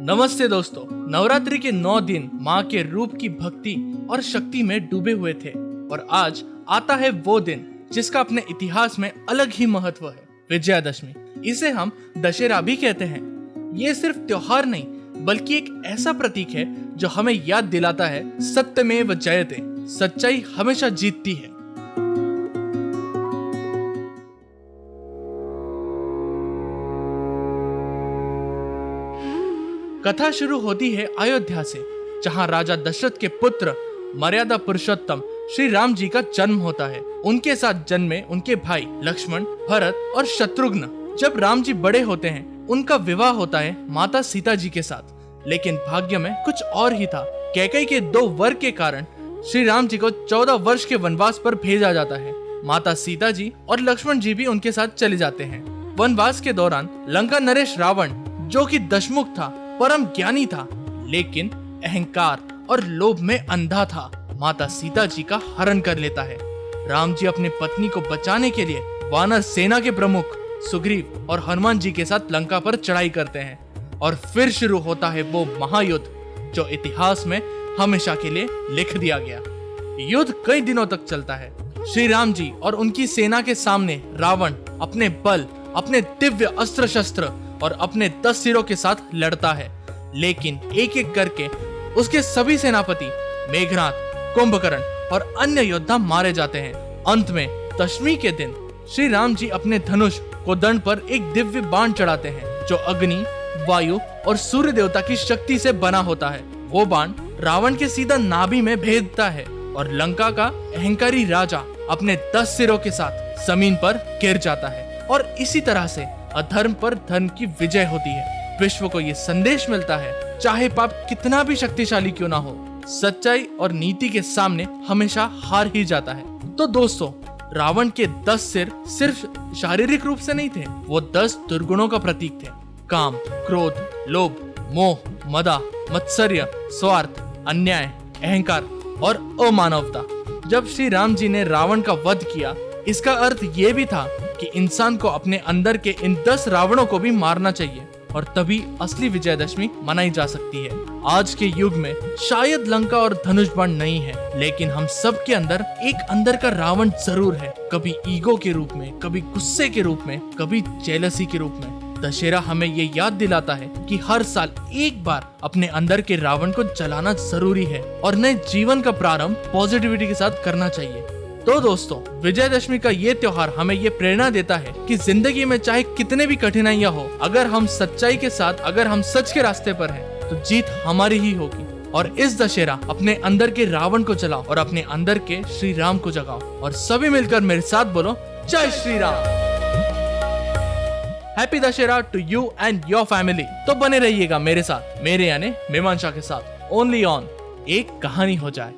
नमस्ते दोस्तों, नवरात्रि के 9 दिन माँ के रूप की भक्ति और शक्ति में डूबे हुए थे और आज आता है वो दिन जिसका अपने इतिहास में अलग ही महत्व है, विजयादशमी। इसे हम दशहरा भी कहते हैं। ये सिर्फ त्योहार नहीं बल्कि एक ऐसा प्रतीक है जो हमें याद दिलाता है सत्यमेव जयते, सच्चाई हमेशा जीतती है। कथा शुरू होती है अयोध्या से, जहां राजा दशरथ के पुत्र मर्यादा पुरुषोत्तम श्री राम जी का जन्म होता है। उनके साथ जन्मे उनके भाई लक्ष्मण, भरत और शत्रुघ्न। जब राम जी बड़े होते हैं, उनका विवाह होता है माता सीता जी के साथ। लेकिन भाग्य में कुछ और ही था। कैकेयी के 2 वर के कारण श्री राम जी को 14 वर्ष के वनवास पर भेजा जाता है। माता सीता जी और लक्ष्मण जी भी उनके साथ चले जाते हैं। वनवास के दौरान लंका नरेश रावण, जो कि दशमुख था, परम ज्ञानी था, लेकिन अहंकार और लोभ में अंधा था, माता सीता जी का हरण कर लेता है। राम जी अपने पत्नी को बचाने के लिए वानर सेना के प्रमुख सुग्रीव और हनुमान जी के साथ लंका पर चढ़ाई करते हैं और फिर शुरू होता है वो महायुद्ध जो इतिहास में हमेशा के लिए लिख दिया गया। युद्ध कई दिनों तक चलता है। श्री राम जी और उनकी सेना के सामने रावण अपने बल, अपने दिव्य अस्त्र शस्त्र और अपने 10 सिरों के साथ लड़ता है, लेकिन एक एक करके उसके सभी सेनापति मेघनाद, कुंभकर्ण और अन्य योद्धा मारे जाते हैं। अंत में दशमी के दिन श्री राम जी अपने धनुष को दंड पर एक दिव्य बाण चढ़ाते हैं जो अग्नि, वायु और सूर्य देवता की शक्ति से बना होता है। वो बाण रावण के सीधा नाभि में भेदता है और लंका का अहंकारी राजा अपने 10 सिरों के साथ जमीन पर गिर जाता है। और इसी तरह से अधर्म पर धर्म की विजय होती है। विश्व को ये संदेश मिलता है, चाहे पाप कितना भी शक्तिशाली क्यों ना हो, सच्चाई और नीति के सामने हमेशा हार ही जाता है। तो दोस्तों, रावण के 10 सिर सिर्फ शारीरिक रूप से नहीं थे, वो 10 दुर्गुणों का प्रतीक थे। काम, क्रोध, लोभ, मोह, मदा, मत्सर्य, स्वार्थ, अन्याय, अहंकार और अमानवता। जब श्री राम जी ने रावण का वध किया, इसका अर्थ ये भी था कि इंसान को अपने अंदर के इन 10 रावणों को भी मारना चाहिए और तभी असली विजयदशमी मनाई जा सकती है। आज के युग में शायद लंका और धनुष बाण नहीं है, लेकिन हम सब के अंदर एक अंदर का रावण जरूर है। कभी ईगो के रूप में, कभी गुस्से के रूप में, कभी जेलसी के रूप में। दशहरा हमें ये याद दिलाता है कि हर साल एक बार अपने अंदर के रावण को जलाना जरूरी है और नए जीवन का प्रारंभ पॉजिटिविटी के साथ करना चाहिए। तो दोस्तों, विजयदशमी का ये त्योहार हमें ये प्रेरणा देता है कि जिंदगी में चाहे कितने भी कठिनाइयां हो, अगर हम सच्चाई के साथ, अगर हम सच के रास्ते पर हैं, तो जीत हमारी ही होगी। और इस दशहरा अपने अंदर के रावण को जलाओ और अपने अंदर के श्री राम को जगाओ। और सभी मिलकर मेरे साथ बोलो, जय Shri Ram. Happy Dussehra to you and your family. तो बने रहिएगा मेरे साथ, मेरे यानी मीमांसा के साथ, ओनली ऑन एक कहानी हो जाए।